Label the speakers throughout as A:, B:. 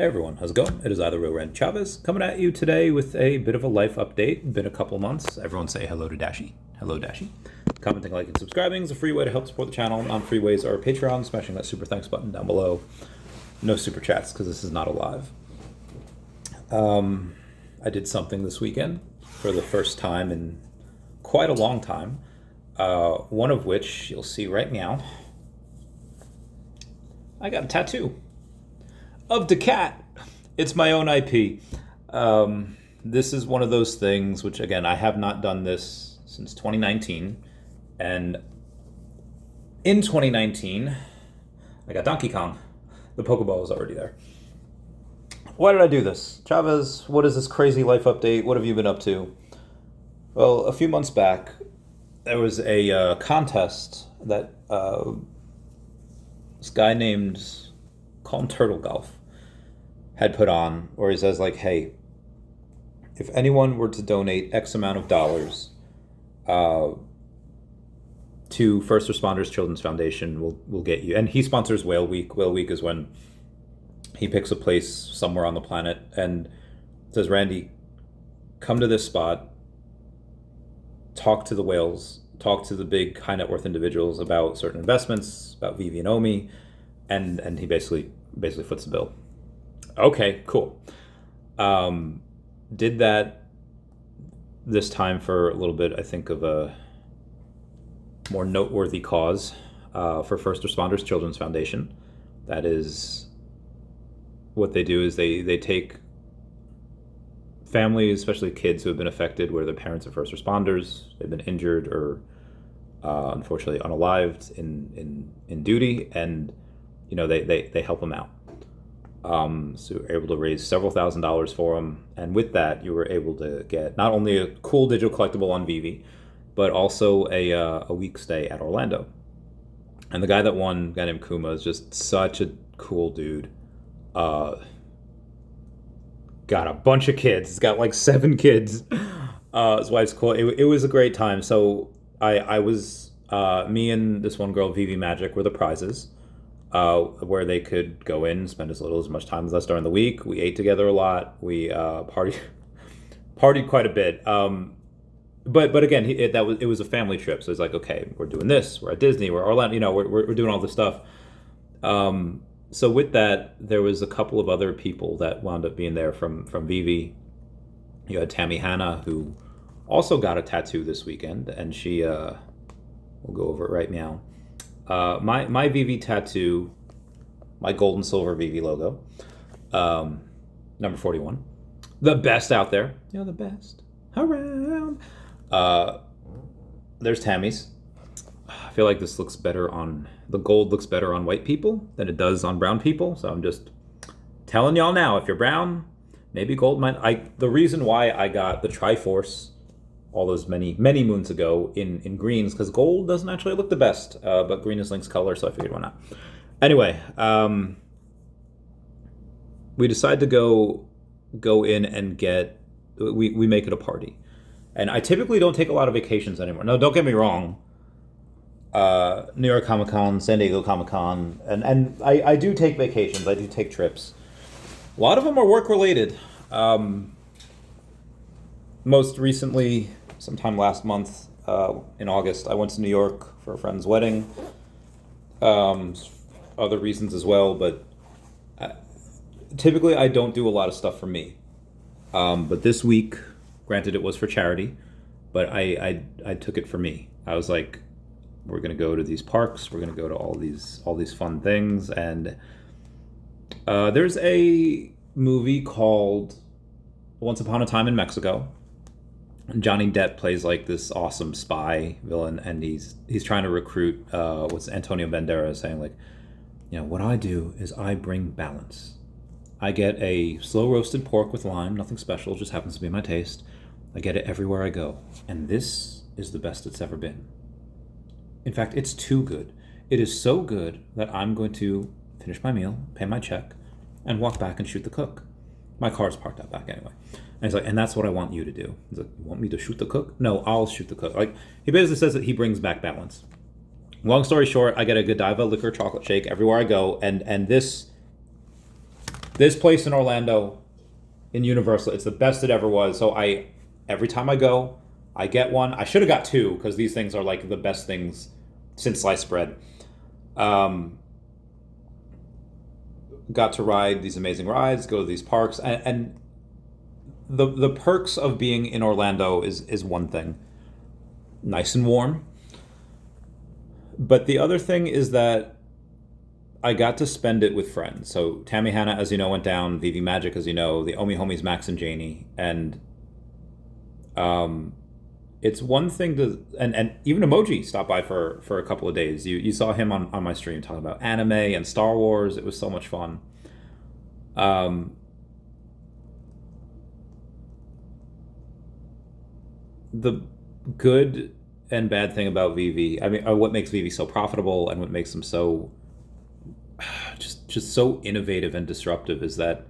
A: Hey everyone, how's it going? It is either Real Rand Chavez coming at you today with a bit of a life update. Been a couple months. Everyone say hello to Dashi. Hello Dashi. Commenting, liking, subscribing is a free way to help support the channel. Non-free ways are Patreon, smashing that super thanks button down below. No super chats because this is not a live. I did something this weekend for the first time in quite a long time. One of which you'll see right now. I got a tattoo of daCat. It's my own IP. This is one of those things which, again, I have not done this since 2019. And in 2019, I got Donkey Kong. The Pokeball was already there. Why did I do this? Chavez, what is this crazy life update? What have you been up to? Well, a few months back, there was a contest that this guy named, call him Turtle Golf, had put on, where he says, like, hey, if anyone were to donate X amount of dollars to First Responders Children's Foundation, we'll get you. And he sponsors Whale Week. Whale Week is when he picks a place somewhere on the planet and says, Randy, come to this spot, talk to the whales, talk to the big high net worth individuals about certain investments, about VeVe and OMI, and he basically foots the bill. Okay, cool. Did that this time for a little bit, I think, of a more noteworthy cause for First Responders Children's Foundation. That is, what they do is they take families, especially kids who have been affected, where their parents are first responders, they've been injured or unfortunately unalived in duty, and you know they help them out. So you were able to raise several $1,000s for them, and with that you were able to get not only a cool digital collectible on VeVe, but also a week stay at Orlando. And the guy that won, a guy named Kuma, is just such a cool dude. Got a bunch of kids. He's got like 7 kids. His wife's cool. It was a great time. So I was me and this one girl, VeVe Magic, were the prizes. Where they could go in, spend as much time as us during the week. We ate together a lot. We partied quite a bit. But again, it was a family trip. So it's like, okay, we're doing this. We're at Disney. We're Orlando. You know, we're doing all this stuff. So with that, there was a couple of other people that wound up being there from VeVe. You had Tammy Hanna, who also got a tattoo this weekend, and she we'll go over it right now. My VeVe tattoo, my gold and silver VeVe logo, number 41, the best out there. You're the best around. There's Tammy's. I feel like this looks better the gold looks better on white people than it does on brown people. So I'm just telling y'all now, if you're brown, maybe gold might. The reason why I got the Triforce all those many moons ago in greens, because gold doesn't actually look the best, but green is Link's color, so I figured why not. Anyway, we decided to go in and we make it a party. And I typically don't take a lot of vacations anymore. No, don't get me wrong. New York Comic Con, San Diego Comic Con, and I do take vacations. I do take trips. A lot of them are work related. Most recently, sometime last month, in August, I went to New York for a friend's wedding. Other reasons as well, but typically I don't do a lot of stuff for me. But this week, granted it was for charity, but I took it for me. I was like, we're gonna go to these parks, we're gonna go to all these fun things, and there's a movie called Once Upon a Time in Mexico. Johnny Depp plays like this awesome spy villain, and he's trying to recruit what's Antonio Banderas, saying like, you know, what I do is I bring balance. I get a slow roasted pork with lime, nothing special, just happens to be my taste. I get it everywhere I go, and this is the best it's ever been. In fact, it's too good. It is so good that I'm going to finish my meal, pay my check, and walk back and shoot the cook. My car's parked out back anyway. And he's like, and that's what I want you to do. He's like, you want me to shoot the cook? No, I'll shoot the cook. Like, he basically says that he brings back balance. Long story short, I get a Godiva liquor chocolate shake everywhere I go, and this This place in Orlando, in Universal, it's the best it ever was. So every time I go, I get one. I should have got two because these things are like the best things since sliced bread. Got to ride these amazing rides, go to these parks, and the perks of being in Orlando is one thing. Nice and warm. But the other thing is that I got to spend it with friends. So Tammy Hannah, as you know, went down. VeVe Magic, as you know, the OMI homies Max and Janie, and it's one thing to and even Emoji stopped by for a couple of days. You saw him on my stream talking about anime and Star Wars. It was so much fun. The good and bad thing about VeVe, I mean, what makes VeVe so profitable and what makes them so just so innovative and disruptive is that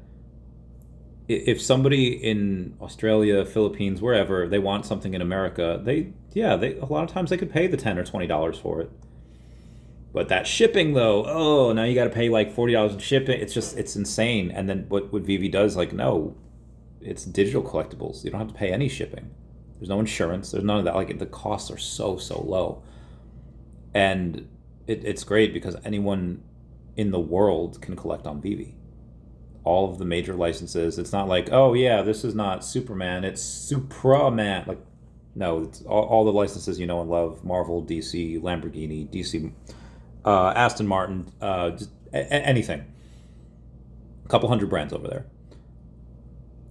A: if somebody in Australia, Philippines, wherever, they want something in America, they a lot of times they could pay the $10 or $20 for it. But that shipping though, oh, now you got to pay like $40 in shipping. It's insane. And then what VeVe does, like, no, it's digital collectibles. You don't have to pay any shipping. There's no insurance. There's none of that. Like, the costs are so low. And it's great because anyone in the world can collect on VeVe. All of the major licenses. It's not like, oh yeah, this is not Superman, it's Supraman. Like, no, it's all the licenses you know and love: Marvel, DC, Lamborghini, DC, Aston Martin, just anything. A couple hundred brands over there.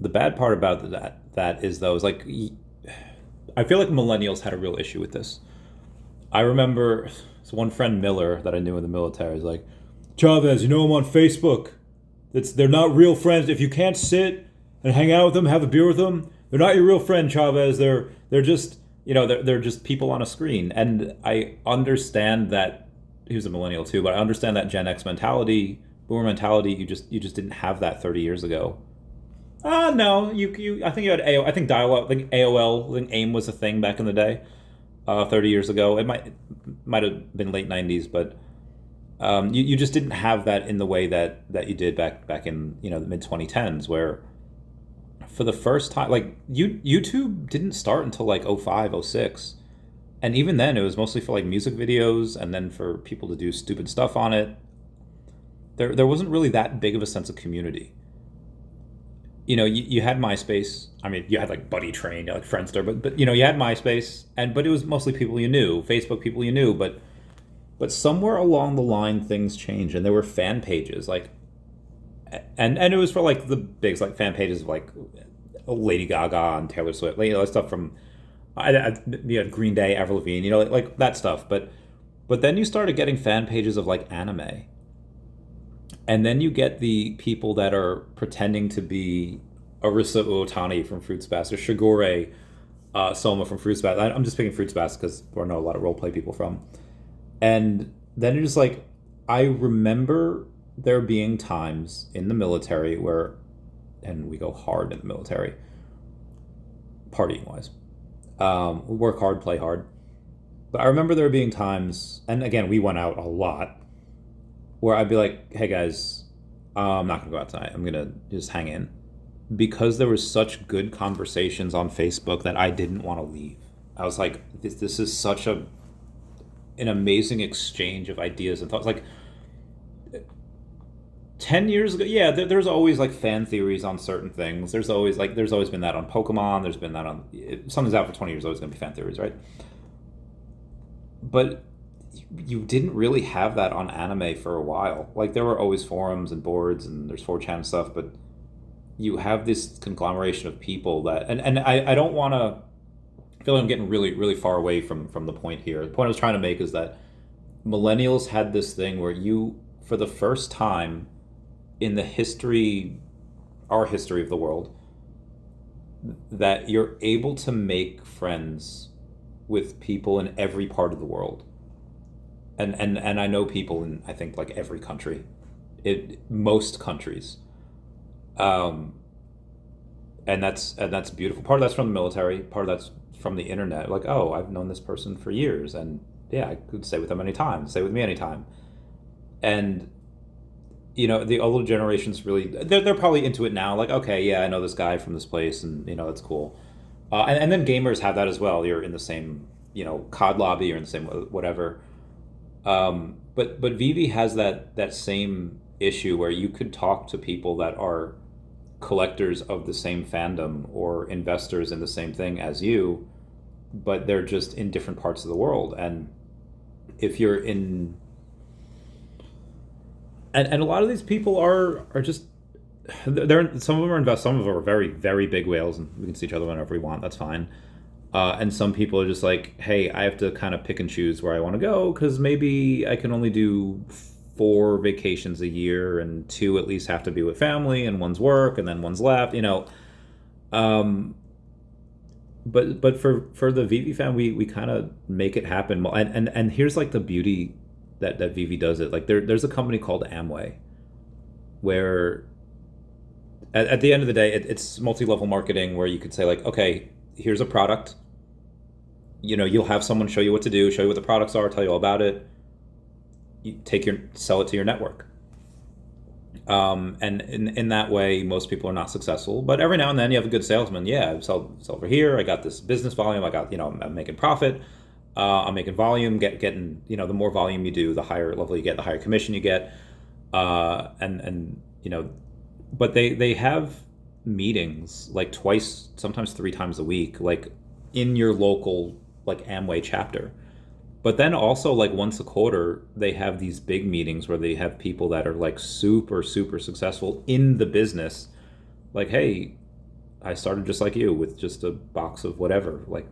A: The bad part about that is though, is like, I feel like millennials had a real issue with this. I remember one friend, Miller, that I knew in the military, is like, Chavez, you know him on Facebook. They're not real friends. If you can't sit and hang out with them, have a beer with them, they're not your real friend, Chavez. They're just, they're just people on a screen. And I understand that he was a millennial too, but I understand that Gen X mentality, boomer mentality. You just didn't have that 30 years ago. No, I think you had I think dial-up, I think AOL, I think AIM was a thing back in the day, 30 years ago. It might have been late 90s, but you just didn't have that in the way that you did back in the mid 2010s, where for the first time, like, YouTube didn't start until like 05, 06, and even then it was mostly for like music videos and then for people to do stupid stuff on it. There wasn't really that big of a sense of community. You had MySpace. I mean, you had like Buddy Train, like Friendster, but you had MySpace, but it was mostly people you knew. Facebook, people you knew, but somewhere along the line things changed, and there were fan pages, like, and it was for like the bigs, like fan pages of like Lady Gaga and Taylor Swift, stuff from you had Green Day, Avril Lavigne, like that stuff. But then you started getting fan pages of like anime. And then you get the people that are pretending to be Arisa Uotani from Fruits Basket, or Shigure Soma from Fruits Basket. I'm just picking Fruits Basket because I know a lot of roleplay people from. And then you're just like, I remember there being times in the military where, and we go hard in the military, partying wise. We work hard, play hard. But I remember there being times, and again, we went out a lot, where I'd be like, hey guys, I'm not gonna go out tonight. I'm gonna just hang in. Because there was such good conversations on Facebook that I didn't want to leave. I was like, this is such an amazing exchange of ideas and thoughts. Like 10 years ago, yeah, there's always like fan theories on certain things. There's always been that on Pokemon. There's been that on, something's out for 20 years, always gonna be fan theories, right? But you didn't really have that on anime for a while. Like, there were always forums and boards and there's 4chan and stuff, but you have this conglomeration of people that, and I don't want to, I feel like I'm getting really, really far away from the point here. The point I was trying to make is that millennials had this thing where you, for the first time in the our history of the world, that you're able to make friends with people in every part of the world. And I know people in, I think, like every country, most countries, and that's beautiful. Part of that's from the military. Part of that's from the internet. Like, oh, I've known this person for years, and yeah, I could stay with them anytime. Stay with me anytime, and the older generations really, they're probably into it now. Like, okay, yeah, I know this guy from this place, and that's cool. And then gamers have that as well. You're in the same, COD lobby, you're in the same whatever. But VeVe has that same issue where you could talk to people that are collectors of the same fandom or investors in the same thing as you, but they're just in different parts of the world. And if you're in, and a lot of these people are just, they're, some of them are invest, some of them are very, very big whales, and we can see each other whenever we want. That's fine. And some people are just like, hey, I have to kind of pick and choose where I want to go, because maybe I can only do 4 vacations a year, and 2 at least have to be with family, and one's work, and then one's left. But for the VeVe fan, we kind of make it happen. And here's like the beauty that VeVe does it. Like there's a company called Amway, where at the end of the day, it's multi-level marketing, where you could say like, okay, here's a product. You'll have someone show you what to do, show you what the products are, tell you all about it. You sell it to your network. And in that way, most people are not successful. But every now and then, you have a good salesman. Yeah, I sell over here. I got this business volume. I got, I'm making profit. I'm making volume. Getting, the more volume you do, the higher level you get, the higher commission you get. And but they have meetings like twice, sometimes 3 times a week, like in your local like Amway chapter. But then also like once a quarter, they have these big meetings where they have people that are like super, super successful in the business. Like, hey, I started just like you with just a box of whatever, like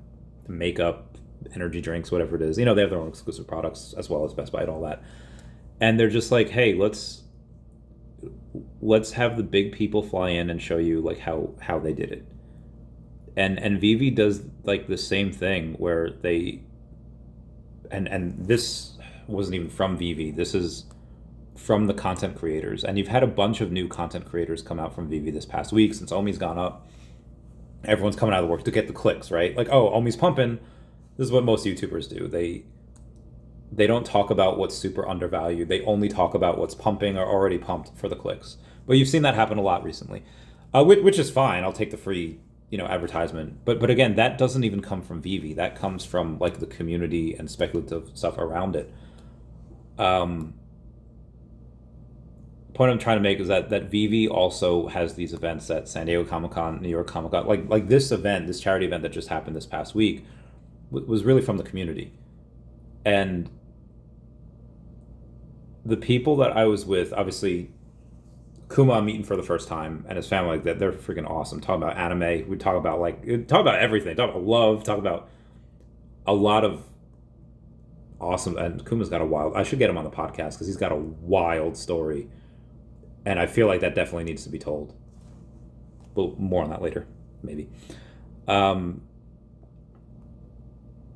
A: makeup, energy drinks, whatever it is. They have their own exclusive products as well as Best Buy and all that. And they're just like, hey, let's have the big people fly in and show you like how they did it. And VeVe does like the same thing where they, and this wasn't even from VeVe. This is from the content creators. And you've had a bunch of new content creators come out from VeVe this past week since OMI's gone up. Everyone's coming out of the work to get the clicks, right? Like, oh, OMI's pumping. This is what most YouTubers do. They don't talk about what's super undervalued. They only talk about what's pumping or already pumped for the clicks. But you've seen that happen a lot recently, which is fine. I'll take the free advertisement. But again, that doesn't even come from VeVe. That comes from like the community and speculative stuff around it. Point I'm trying to make is that VeVe also has these events at San Diego Comic-Con, New York Comic-Con. Like this event, this charity event that just happened this past week was really from the community. And the people that I was with, obviously, Kuma I'm meeting for the first time, and his family, like they're freaking awesome. Talk about anime. We talk about everything. Talk about love. Talk about a lot of awesome. And Kuma's got a wild. I should get him on the podcast because he's got a wild story, and I feel like that definitely needs to be told. But more on that later, maybe.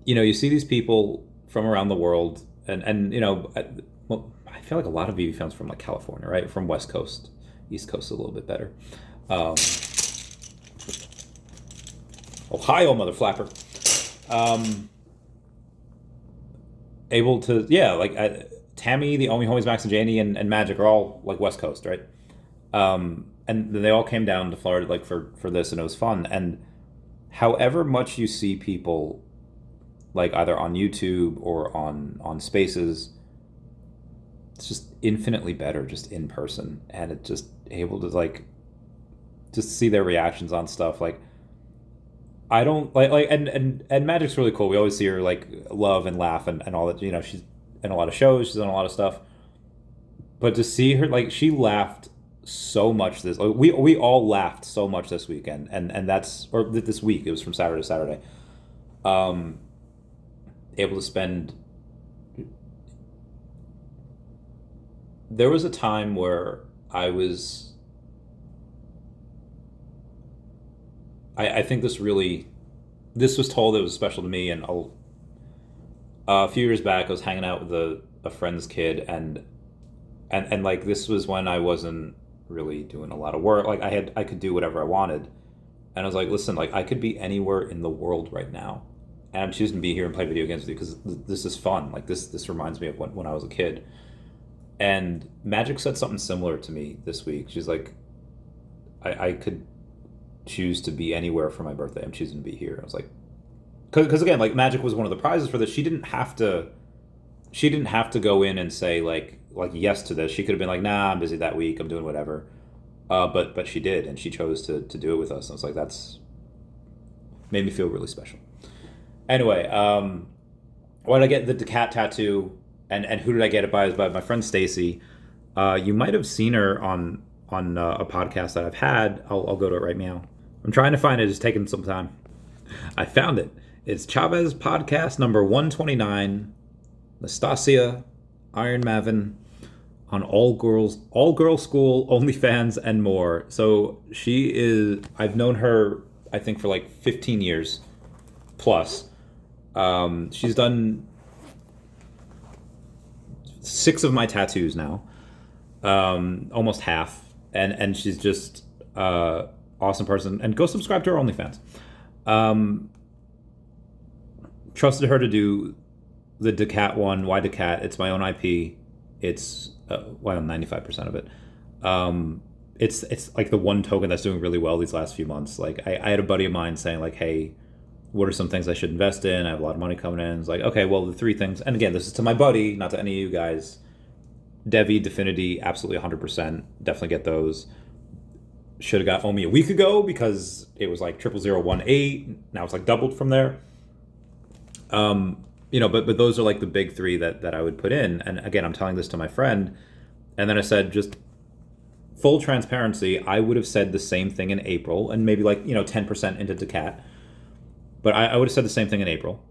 A: You see these people from around the world, and I feel like a lot of VeVe fans from like California, right? From West Coast. East Coast a little bit better. Ohio, mother flapper. Able to, yeah, like Tammy, the OMI homies, Max and Janie, and Magic are all like West Coast, right? And then they all came down to Florida like for this, and it was fun. And however much you see people like either on YouTube or on Spaces, it's just infinitely better just in person, and it just able to like just see their reactions on stuff. Like I don't like and Magic's really cool. We always see her like love and laugh and all that. She's in a lot of shows, she's done a lot of stuff. But to see her, like, she laughed so much we all laughed so much this weekend, and that's, or this week, it was from Saturday to Saturday. Able to spend. There was a time where I think this was told, it was special to me, and a few years back I was hanging out with a friend's kid, and like this was when I wasn't really doing a lot of work. Like I could do whatever I wanted, and I was like, listen, like I could be anywhere in the world right now, and I'm choosing to be here and play video games with you because this is fun. Like this reminds me of when I was a kid. And Magic said something similar to me this week. She's like, I could choose to be anywhere for my birthday. I'm choosing to be here. I was like, because again, like Magic was one of the prizes for this. She didn't have to go in and say like yes to this. She could have been like, nah, I'm busy that week. I'm doing whatever. But she did, and she chose to do it with us. And I was like, that's made me feel really special. Anyway, why did I get the daCat tattoo? And who did I get it by? It was by my friend Stacy. You might have seen her on a podcast that I've had. I'll go to it right now. I'm trying to find it. It's taking some time. I found it. It's Chavez podcast number 129. Nastasia, Iron Maven, on all girls school, OnlyFans, and more. So she is. I've known her, I think, for like 15 years plus. She's done 6 of my tattoos now, almost half, and she's just awesome person. And go subscribe to her OnlyFans. Trusted her to do the daCat one. Why daCat? It's my own IP. It's 95% of it. It's like the one token that's doing really well these last few months. Like I had a buddy of mine saying like, hey, what are some things I should invest in? I have a lot of money coming in. It's like, okay, well, the 3 things, and again, this is to my buddy, not to any of you guys. DEVVE, Definity, absolutely 100%. Definitely get those. Should have got OMI a week ago because it was like 00018. Now it's like doubled from there. But those are like the big 3 that I would put in. And again, I'm telling this to my friend. And then I said, just full transparency, I would have said the same thing in April and maybe like, 10% into daCat. But I would have said the same thing in April.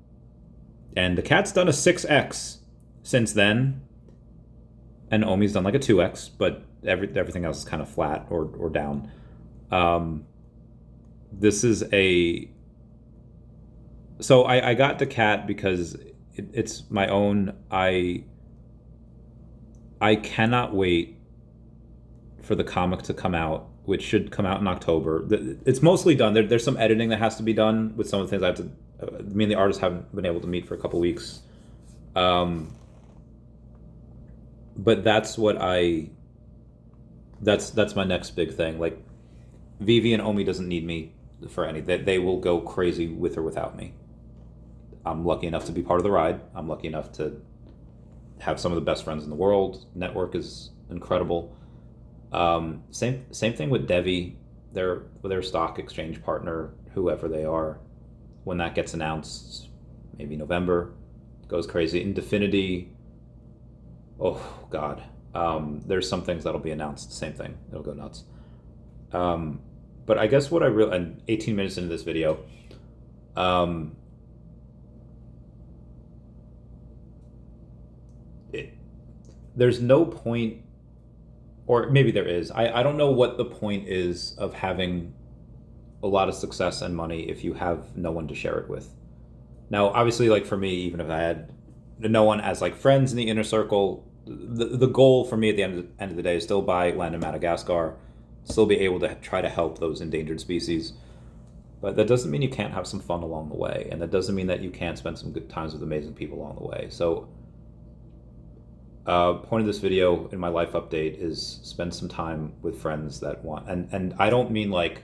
A: And daCat's done a 6x since then. And OMI's done like a 2x, but everything else is kind of flat or down. This is a... So I got daCat because it's my own. I cannot wait for the comic to come out, which should come out in October. It's mostly done. There's some editing that has to be done with some of the things I have to. Me and the artist haven't been able to meet for a couple weeks. But that's what that's my next big thing. Like VeVe and OMI doesn't need me for any. They will go crazy with or without me. I'm lucky enough to be part of the ride. I'm lucky enough to have some of the best friends in the world. Network is incredible. Same thing with DEVVE. Their stock exchange partner, whoever they are, when that gets announced, maybe November, goes crazy. In Definity, oh God, there's some things that'll be announced. Same thing, it'll go nuts. But I guess what I really, and 18 minutes into this video, there's no point, or maybe there is. I don't know what the point is of having a lot of success and money if you have no one to share it with. Now, obviously, like for me, even if I had no one as like friends in the inner circle, the goal for me at the end of the day is still buy land in Madagascar, still be able to try to help those endangered species. But that doesn't mean you can't have some fun along the way, and that doesn't mean that you can't spend some good times with amazing people along the way. So point of this video in my life update is spend some time with friends that want, and I don't mean like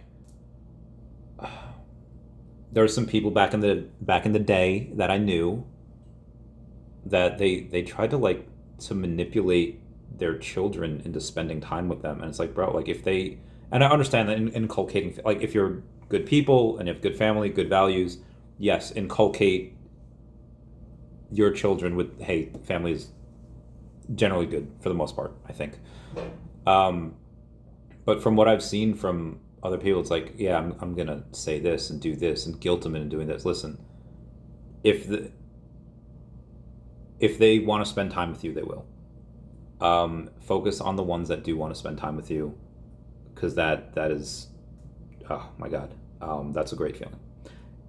A: there are some people back in the day that I knew that they tried to manipulate their children into spending time with them, and it's like, bro, like if they, and I understand that inculcating, like if you're good people and you have good family, good values, yes, inculcate your children with, hey, family is generally good for the most part, I think. But from what I've seen from other people, it's like, yeah, I'm gonna say this and do this and guilt them into doing this. Listen, if they want to spend time with you, they will. Focus on the ones that do want to spend time with you, because that is, oh my God, that's a great feeling.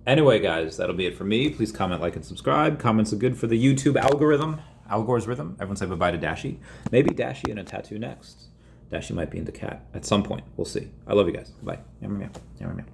A: Anyway, guys, that'll be it for me. Please comment, like, and subscribe. Comments are good for the YouTube algorithm. Algore's rhythm. Everyone say bye-bye to Dashi. Maybe Dashi and a tattoo next. Dashi might be into cat at some point. We'll see. I love you guys. Bye. Meow, meow, meow, meow.